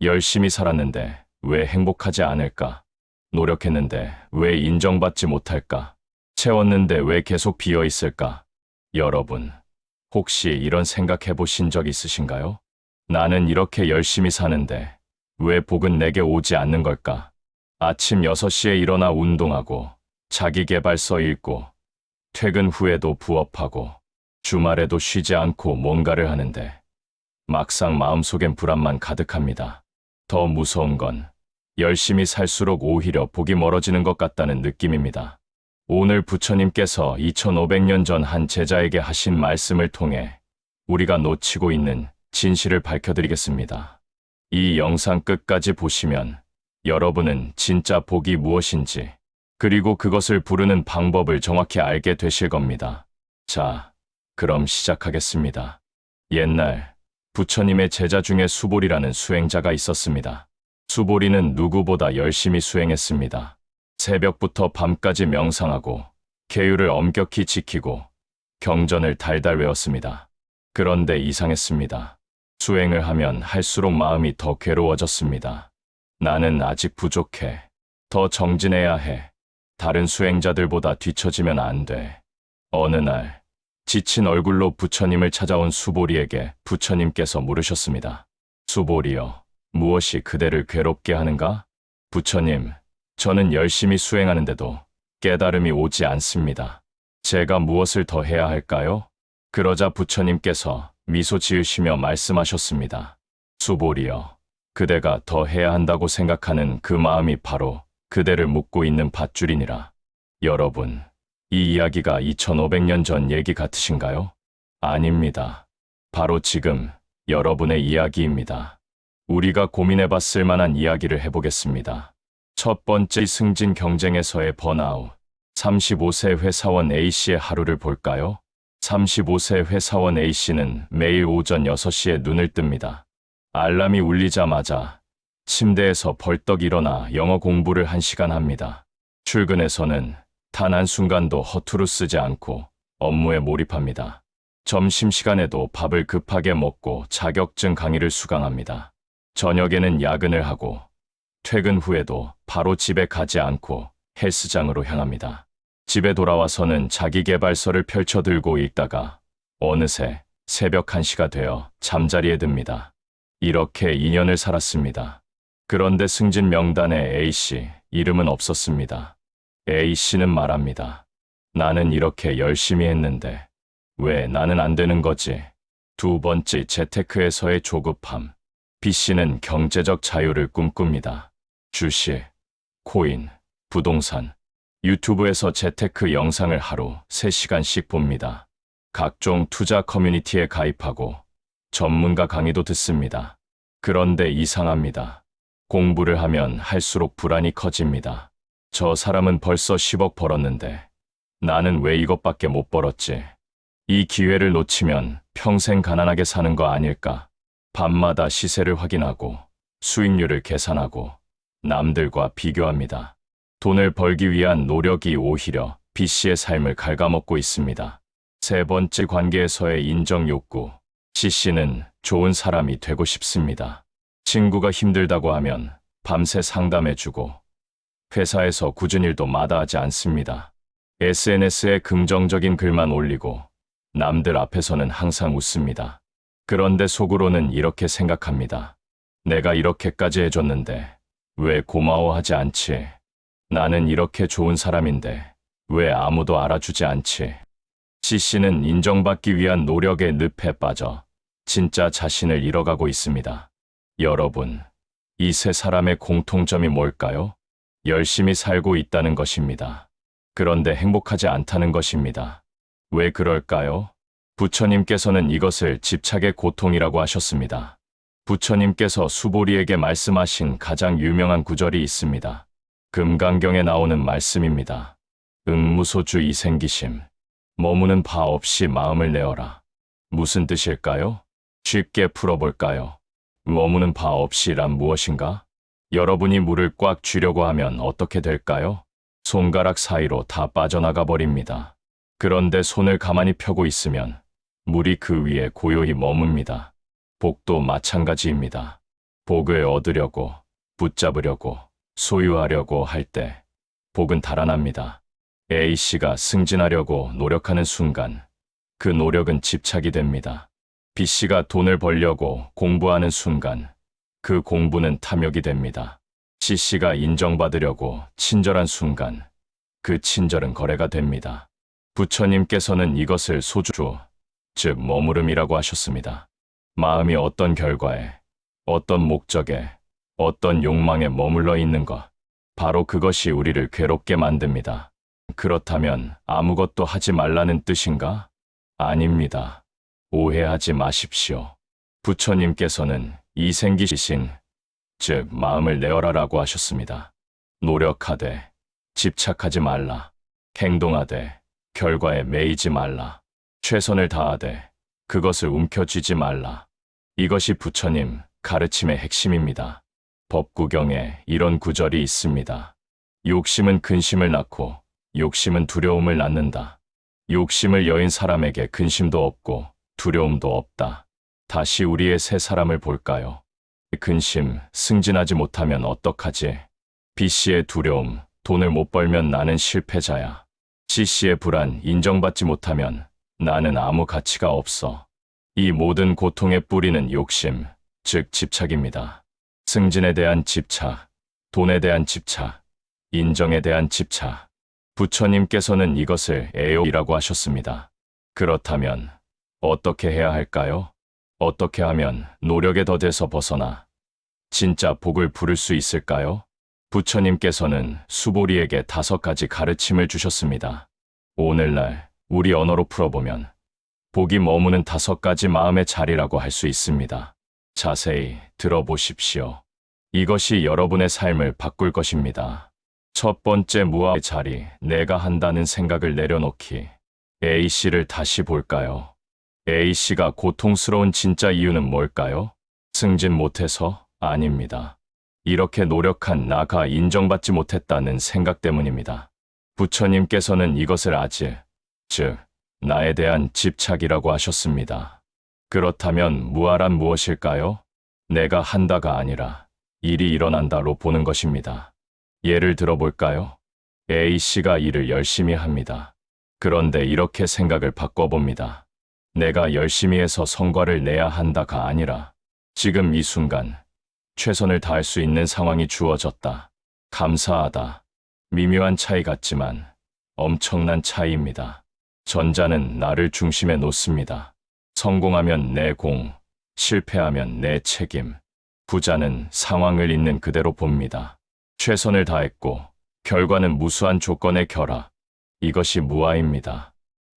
열심히 살았는데 왜 행복하지 않을까? 노력했는데 왜 인정받지 못할까? 채웠는데 왜 계속 비어 있을까? 여러분, 혹시 이런 생각해 보신 적 있으신가요? 나는 이렇게 열심히 사는데 왜 복은 내게 오지 않는 걸까? 아침 6시에 일어나 운동하고 자기계발서 읽고 퇴근 후에도 부업하고 주말에도 쉬지 않고 뭔가를 하는데 막상 마음속엔 불안만 가득합니다. 더 무서운 건 열심히 살수록 오히려 복이 멀어지는 것 같다는 느낌입니다. 오늘 부처님께서 2500년 전 한 제자에게 하신 말씀을 통해 우리가 놓치고 있는 진실을 밝혀드리겠습니다. 이 영상 끝까지 보시면 여러분은 진짜 복이 무엇인지 그리고 그것을 부르는 방법을 정확히 알게 되실 겁니다. 자, 그럼 시작하겠습니다. 옛날 부처님의 제자 중에 수보리라는 수행자가 있었습니다. 수보리는 누구보다 열심히 수행했습니다. 새벽부터 밤까지 명상하고 계율을 엄격히 지키고 경전을 달달 외웠습니다. 그런데 이상했습니다. 수행을 하면 할수록 마음이 더 괴로워졌습니다. 나는 아직 부족해. 더 정진해야 해. 다른 수행자들보다 뒤처지면 안 돼. 어느 날 지친 얼굴로 부처님을 찾아온 수보리에게 부처님께서 물으셨습니다. 수보리여, 무엇이 그대를 괴롭게 하는가? 부처님, 저는 열심히 수행하는데도 깨달음이 오지 않습니다. 제가 무엇을 더 해야 할까요? 그러자 부처님께서 미소 지으시며 말씀하셨습니다. 수보리여, 그대가 더 해야 한다고 생각하는 그 마음이 바로 그대를 묶고 있는 밧줄이니라. 여러분, 이 이야기가 2500년 전 얘기 같으신가요? 아닙니다. 바로 지금 여러분의 이야기입니다. 우리가 고민해봤을 만한 이야기를 해보겠습니다. 첫 번째, 승진 경쟁에서의 번아웃. 35세 회사원 A씨의 하루를 볼까요? 35세 회사원 A씨는 매일 오전 6시에 눈을 뜹니다. 알람이 울리자마자 침대에서 벌떡 일어나 영어 공부를 1시간 합니다. 출근해서는 단 한순간도 허투루 쓰지 않고 업무에 몰입합니다. 점심시간에도 밥을 급하게 먹고 자격증 강의를 수강합니다. 저녁에는 야근을 하고 퇴근 후에도 바로 집에 가지 않고 헬스장으로 향합니다. 집에 돌아와서는 자기계발서를 펼쳐들고 읽다가 어느새 새벽 1시가 되어 잠자리에 듭니다. 이렇게 2년을 살았습니다. 그런데 승진 명단에 A씨 이름은 없었습니다. A씨는 말합니다. 나는 이렇게 열심히 했는데 왜 나는 안 되는 거지? 두 번째, 재테크에서의 조급함. B씨는 경제적 자유를 꿈꿉니다. 주식, 코인, 부동산, 유튜브에서 재테크 영상을 하루 3시간씩 봅니다. 각종 투자 커뮤니티에 가입하고 전문가 강의도 듣습니다. 그런데 이상합니다. 공부를 하면 할수록 불안이 커집니다. 저 사람은 벌써 10억 벌었는데 나는 왜 이것밖에 못 벌었지? 이 기회를 놓치면 평생 가난하게 사는 거 아닐까? 밤마다 시세를 확인하고 수익률을 계산하고 남들과 비교합니다. 돈을 벌기 위한 노력이 오히려 B씨의 삶을 갉아먹고 있습니다. 세 번째, 관계에서의 인정 욕구. C씨는 좋은 사람이 되고 싶습니다. 친구가 힘들다고 하면 밤새 상담해주고 회사에서 굳은 일도 마다하지 않습니다. SNS에 긍정적인 글만 올리고 남들 앞에서는 항상 웃습니다. 그런데 속으로는 이렇게 생각합니다. 내가 이렇게까지 해줬는데 왜 고마워하지 않지? 나는 이렇게 좋은 사람인데 왜 아무도 알아주지 않지? C씨는 인정받기 위한 노력의 늪에 빠져 진짜 자신을 잃어가고 있습니다. 여러분, 이 세 사람의 공통점이 뭘까요? 열심히 살고 있다는 것입니다. 그런데 행복하지 않다는 것입니다. 왜 그럴까요? 부처님께서는 이것을 집착의 고통이라고 하셨습니다. 부처님께서 수보리에게 말씀하신 가장 유명한 구절이 있습니다. 금강경에 나오는 말씀입니다. 응무소주 이생기심. 머무는 바 없이 마음을 내어라. 무슨 뜻일까요? 쉽게 풀어볼까요? 머무는 바 없이란 무엇인가? 여러분이 물을 꽉 쥐려고 하면 어떻게 될까요? 손가락 사이로 다 빠져나가 버립니다. 그런데 손을 가만히 펴고 있으면 물이 그 위에 고요히 머뭅니다. 복도 마찬가지입니다. 복을 얻으려고, 붙잡으려고, 소유하려고 할 때 복은 달아납니다. A씨가 승진하려고 노력하는 순간 그 노력은 집착이 됩니다. B씨가 돈을 벌려고 공부하는 순간 그 공부는 탐욕이 됩니다. C씨가 인정받으려고 친절한 순간 그 친절은 거래가 됩니다. 부처님께서는 이것을 소주, 즉 머무름이라고 하셨습니다. 마음이 어떤 결과에, 어떤 목적에, 어떤 욕망에 머물러 있는 것, 바로 그것이 우리를 괴롭게 만듭니다. 그렇다면 아무것도 하지 말라는 뜻인가? 아닙니다. 오해하지 마십시오. 부처님께서는 이생기신, 즉 마음을 내어라라고 하셨습니다. 노력하되 집착하지 말라. 행동하되 결과에 매이지 말라. 최선을 다하되 그것을 움켜쥐지 말라. 이것이 부처님 가르침의 핵심입니다. 법구경에 이런 구절이 있습니다. 욕심은 근심을 낳고 욕심은 두려움을 낳는다. 욕심을 여인 사람에게 근심도 없고 두려움도 없다. 다시 우리의 세 사람을 볼까요? 근심, 승진하지 못하면 어떡하지? B씨의 두려움, 돈을 못 벌면 나는 실패자야. C씨의 불안, 인정받지 못하면 나는 아무 가치가 없어. 이 모든 고통의 뿌리는 욕심, 즉 집착입니다. 승진에 대한 집착, 돈에 대한 집착, 인정에 대한 집착. 부처님께서는 이것을 애욕이라고 하셨습니다. 그렇다면 어떻게 해야 할까요? 어떻게 하면 노력의 덫에서 벗어나 진짜 복을 부를 수 있을까요? 부처님께서는 수보리에게 5가지 가르침을 주셨습니다. 오늘날 우리 언어로 풀어보면 복이 머무는 5가지 마음의 자리라고 할 수 있습니다. 자세히 들어보십시오. 이것이 여러분의 삶을 바꿀 것입니다. 첫 번째, 무아의 자리, 내가 한다는 생각을 내려놓기. A씨를 다시 볼까요? A씨가 고통스러운 진짜 이유는 뭘까요? 승진 못해서? 아닙니다. 이렇게 노력한 나가 인정받지 못했다는 생각 때문입니다. 부처님께서는 이것을 아지, 즉 나에 대한 집착이라고 하셨습니다. 그렇다면 무아란 무엇일까요? 내가 한다가 아니라 일이 일어난다로 보는 것입니다. 예를 들어볼까요? A씨가 일을 열심히 합니다. 그런데 이렇게 생각을 바꿔봅니다. 내가 열심히 해서 성과를 내야 한다가 아니라 지금 이 순간 최선을 다할 수 있는 상황이 주어졌다. 감사하다. 미묘한 차이 같지만 엄청난 차이입니다. 전자는 나를 중심에 놓습니다. 성공하면 내 공, 실패하면 내 책임. 부자는 상황을 있는 그대로 봅니다. 최선을 다했고 결과는 무수한 조건의 결합. 이것이 무아입니다.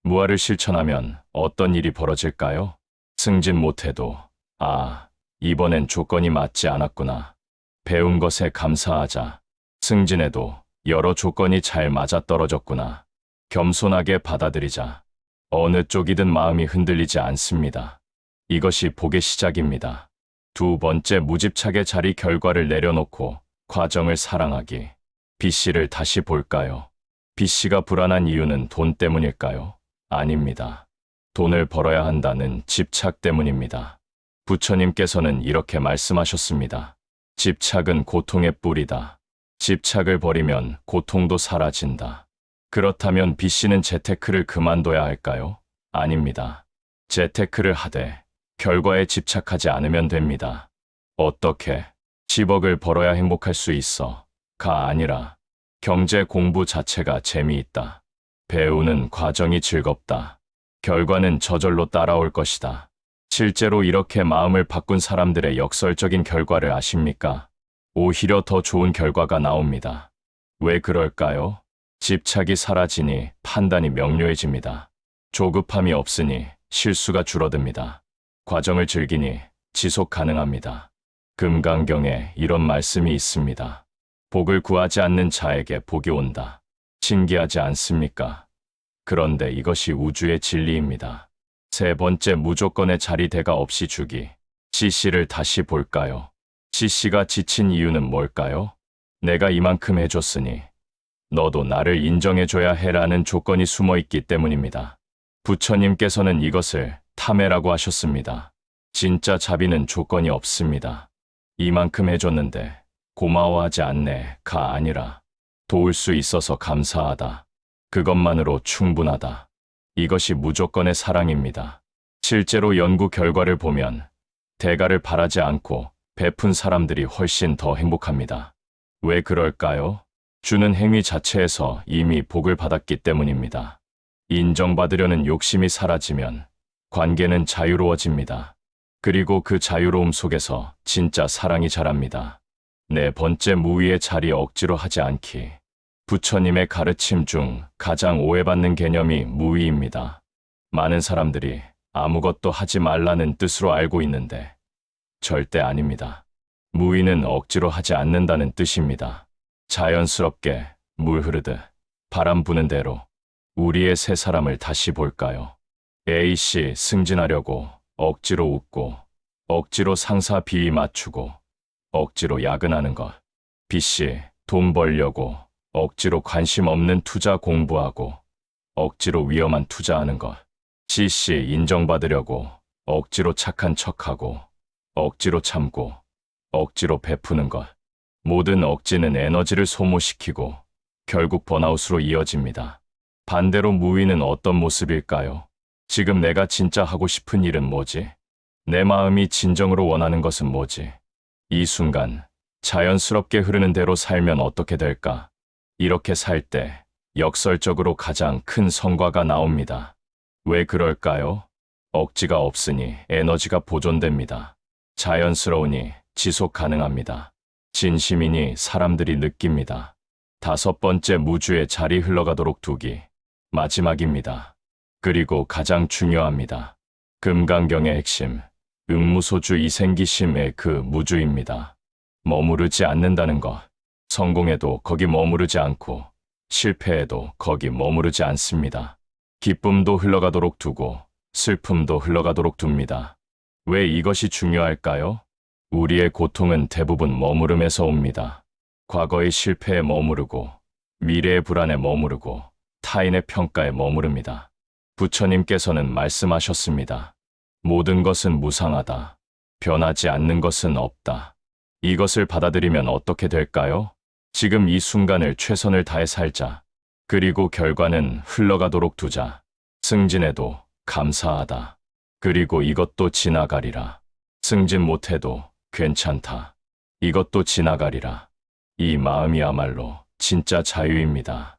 무아를 실천하면 어떤 일이 벌어질까요? 승진 못해도 이번엔 조건이 맞지 않았구나. 배운 것에 감사하자. 승진해도 여러 조건이 잘 맞아떨어졌구나. 겸손하게 받아들이자. 어느 쪽이든 마음이 흔들리지 않습니다. 이것이 복의 시작입니다. 두 번째, 무집착의 자리, 결과를 내려놓고 과정을 사랑하기. B씨를 다시 볼까요? B씨가 불안한 이유는 돈 때문일까요? 아닙니다. 돈을 벌어야 한다는 집착 때문입니다. 부처님께서는 이렇게 말씀하셨습니다. 집착은 고통의 뿌리다. 집착을 버리면 고통도 사라진다. 그렇다면 B씨는 재테크를 그만둬야 할까요? 아닙니다. 재테크를 하되 결과에 집착하지 않으면 됩니다. 어떻게? 10억을 벌어야 행복할 수 있어. 가 아니라 경제 공부 자체가 재미있다. 배우는 과정이 즐겁다. 결과는 저절로 따라올 것이다. 실제로 이렇게 마음을 바꾼 사람들의 역설적인 결과를 아십니까? 오히려 더 좋은 결과가 나옵니다. 왜 그럴까요? 집착이 사라지니 판단이 명료해집니다. 조급함이 없으니 실수가 줄어듭니다. 과정을 즐기니 지속 가능합니다. 금강경에 이런 말씀이 있습니다. 복을 구하지 않는 자에게 복이 온다. 신기하지 않습니까? 그런데 이것이 우주의 진리입니다. 세 번째, 무조건의 자리, 대가 없이 주기. C씨를 다시 볼까요? C씨가 지친 이유는 뭘까요? 내가 이만큼 해줬으니 너도 나를 인정해줘야 해라는 조건이 숨어 있기 때문입니다. 부처님께서는 이것을 탐해라고 하셨습니다. 진짜 자비는 조건이 없습니다. 이만큼 해줬는데 고마워하지 않네가 아니라 도울 수 있어서 감사하다. 그것만으로 충분하다. 이것이 무조건의 사랑입니다. 실제로 연구 결과를 보면 대가를 바라지 않고 베푼 사람들이 훨씬 더 행복합니다. 왜 그럴까요? 주는 행위 자체에서 이미 복을 받았기 때문입니다. 인정받으려는 욕심이 사라지면 관계는 자유로워집니다. 그리고 그 자유로움 속에서 진짜 사랑이 자랍니다. 네 번째, 무위의 자리 억지로 하지 않기. 부처님의 가르침 중 가장 오해받는 개념이 무위입니다. 많은 사람들이 아무것도 하지 말라는 뜻으로 알고 있는데 절대 아닙니다. 무위는 억지로 하지 않는다는 뜻입니다. 자연스럽게 물 흐르듯 바람 부는 대로 우리의 세 사람을 다시 볼까요? A씨 승진하려고 억지로 웃고 억지로 상사 비위 맞추고 억지로 야근하는 것. B씨 돈 벌려고 억지로 관심 없는 투자 공부하고 억지로 위험한 투자하는 것. C씨 인정받으려고 억지로 착한 척하고 억지로 참고 억지로 베푸는 것. 모든 억지는 에너지를 소모시키고 결국 번아웃으로 이어집니다. 반대로 무위는 어떤 모습일까요? 지금 내가 진짜 하고 싶은 일은 뭐지? 내 마음이 진정으로 원하는 것은 뭐지? 이 순간 자연스럽게 흐르는 대로 살면 어떻게 될까? 이렇게 살 때 역설적으로 가장 큰 성과가 나옵니다. 왜 그럴까요? 억지가 없으니 에너지가 보존됩니다. 자연스러우니 지속 가능합니다. 진심이니 사람들이 느낍니다. 다섯 번째, 무주의 자리 흘러가도록 두기. 마지막입니다. 그리고 가장 중요합니다. 금강경의 핵심, 응무소주 이생기심의 그 무주입니다. 머무르지 않는다는 것. 성공해도 거기 머무르지 않고 실패해도 거기 머무르지 않습니다. 기쁨도 흘러가도록 두고 슬픔도 흘러가도록 둡니다. 왜 이것이 중요할까요? 우리의 고통은 대부분 머무름에서 옵니다. 과거의 실패에 머무르고 미래의 불안에 머무르고 타인의 평가에 머무릅니다. 부처님께서는 말씀하셨습니다. 모든 것은 무상하다. 변하지 않는 것은 없다. 이것을 받아들이면 어떻게 될까요? 지금 이 순간을 최선을 다해 살자. 그리고 결과는 흘러가도록 두자. 승진해도 감사하다. 그리고 이것도 지나가리라. 승진 못해도 괜찮다. 이것도 지나가리라. 이 마음이야말로 진짜 자유입니다.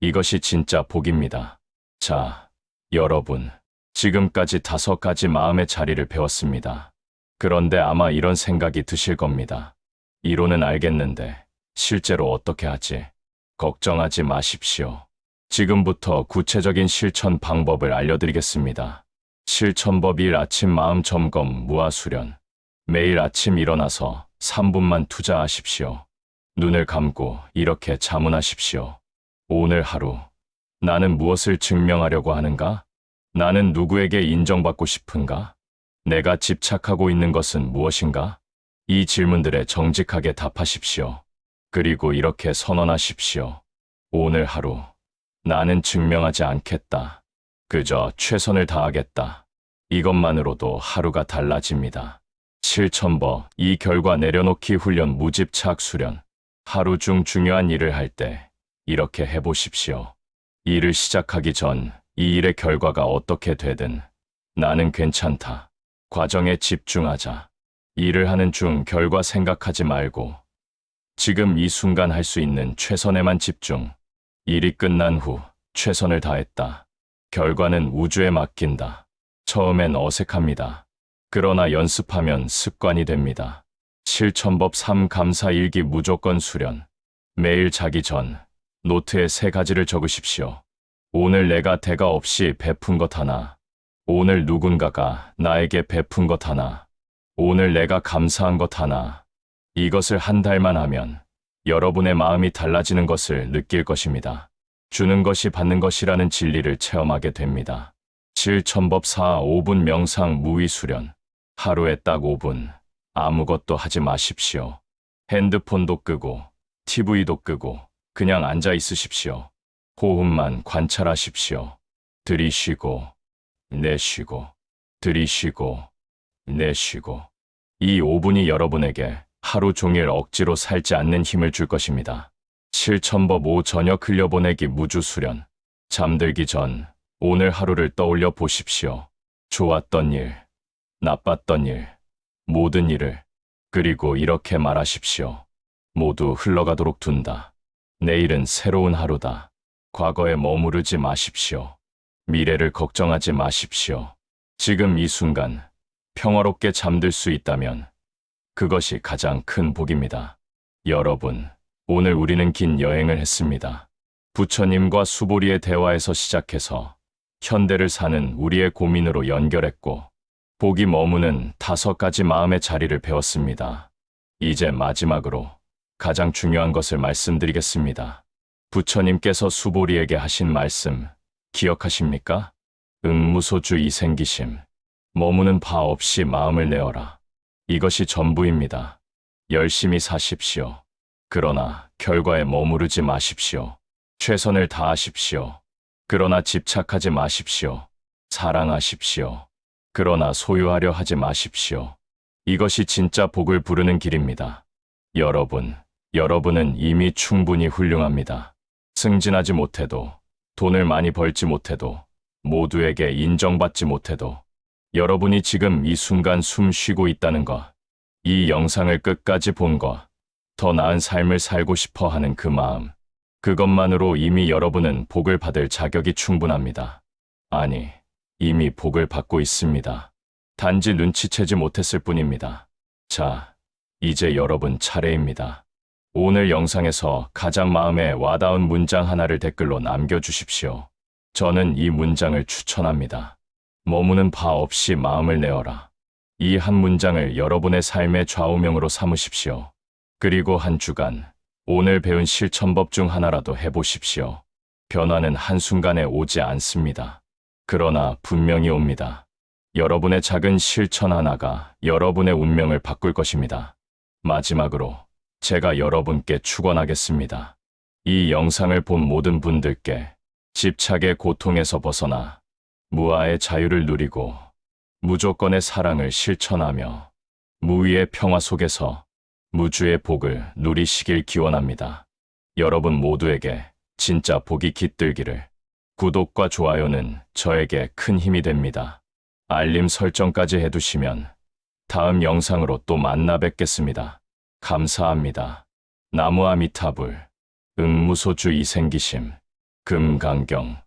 이것이 진짜 복입니다. 자, 여러분, 지금까지 5가지 마음의 자리를 배웠습니다. 그런데 아마 이런 생각이 드실 겁니다. 이론은 알겠는데 실제로 어떻게 하지? 걱정하지 마십시오. 지금부터 구체적인 실천 방법을 알려드리겠습니다. 실천법 1. 아침 마음 점검 무아수련. 매일 아침 일어나서 3분만 투자하십시오. 눈을 감고 이렇게 자문하십시오. 오늘 하루, 나는 무엇을 증명하려고 하는가? 나는 누구에게 인정받고 싶은가? 내가 집착하고 있는 것은 무엇인가? 이 질문들에 정직하게 답하십시오. 그리고 이렇게 선언하십시오. 오늘 하루, 나는 증명하지 않겠다. 그저 최선을 다하겠다. 이것만으로도 하루가 달라집니다. 실천법, 이 결과 내려놓기 훈련 무집착 수련. 하루 중 중요한 일을 할 때 이렇게 해보십시오. 일을 시작하기 전 이 일의 결과가 어떻게 되든 나는 괜찮다. 과정에 집중하자. 일을 하는 중 결과 생각하지 말고 지금 이 순간 할 수 있는 최선에만 집중. 일이 끝난 후 최선을 다했다. 결과는 우주에 맡긴다. 처음엔 어색합니다. 그러나 연습하면 습관이 됩니다. 실천법 3. 감사 일기 무조건 수련. 매일 자기 전 노트에 3가지를 적으십시오. 오늘 내가 대가 없이 베푼 것 하나. 오늘 누군가가 나에게 베푼 것 하나. 오늘 내가 감사한 것 하나. 이것을 한 달만 하면 여러분의 마음이 달라지는 것을 느낄 것입니다. 주는 것이 받는 것이라는 진리를 체험하게 됩니다. 실천법 4. 5분 명상 무위 수련. 하루에 딱 5분 아무것도 하지 마십시오. 핸드폰도 끄고 TV도 끄고 그냥 앉아 있으십시오. 호흡만 관찰하십시오. 들이쉬고 내쉬고 들이쉬고 내쉬고. 이 5분이 여러분에게 하루 종일 억지로 살지 않는 힘을 줄 것입니다. 실천법 5 저녁 흘려보내기 무주수련. 잠들기 전 오늘 하루를 떠올려 보십시오. 좋았던 일, 나빴던 일, 모든 일을. 그리고 이렇게 말하십시오. 모두 흘러가도록 둔다. 내일은 새로운 하루다. 과거에 머무르지 마십시오. 미래를 걱정하지 마십시오. 지금 이 순간 평화롭게 잠들 수 있다면 그것이 가장 큰 복입니다. 여러분, 오늘 우리는 긴 여행을 했습니다. 부처님과 수보리의 대화에서 시작해서 현대를 사는 우리의 고민으로 연결했고 복이 머무는 5가지 마음의 자리를 배웠습니다. 이제 마지막으로 가장 중요한 것을 말씀드리겠습니다. 부처님께서 수보리에게 하신 말씀 기억하십니까? 응무소주 이생기심. 머무는 바 없이 마음을 내어라. 이것이 전부입니다. 열심히 사십시오. 그러나 결과에 머무르지 마십시오. 최선을 다하십시오. 그러나 집착하지 마십시오. 사랑하십시오. 그러나 소유하려 하지 마십시오. 이것이 진짜 복을 부르는 길입니다. 여러분은 이미 충분히 훌륭합니다. 승진하지 못해도, 돈을 많이 벌지 못해도, 모두에게 인정받지 못해도, 여러분이 지금 이 순간 숨 쉬고 있다는 것, 이 영상을 끝까지 본 것, 더 나은 삶을 살고 싶어 하는 그 마음, 그것만으로 이미 여러분은 복을 받을 자격이 충분합니다. 아니, 이미 복을 받고 있습니다. 단지 눈치채지 못했을 뿐입니다. 자, 이제 여러분 차례입니다. 오늘 영상에서 가장 마음에 와닿은 문장 하나를 댓글로 남겨주십시오. 저는 이 문장을 추천합니다. 머무는 바 없이 마음을 내어라. 이 한 문장을 여러분의 삶의 좌우명으로 삼으십시오. 그리고 한 주간, 오늘 배운 실천법 중 하나라도 해보십시오. 변화는 한순간에 오지 않습니다. 그러나 분명히 옵니다. 여러분의 작은 실천 하나가 여러분의 운명을 바꿀 것입니다. 마지막으로 제가 여러분께 축원하겠습니다. 이 영상을 본 모든 분들께 집착의 고통에서 벗어나 무아의 자유를 누리고 무조건의 사랑을 실천하며 무위의 평화 속에서 무주의 복을 누리시길 기원합니다. 여러분 모두에게 진짜 복이 깃들기를. 구독과 좋아요는 저에게 큰 힘이 됩니다. 알림 설정까지 해두시면 다음 영상으로 또 만나 뵙겠습니다. 감사합니다. 나무아미타불, 응무소주 이생기심, 금강경.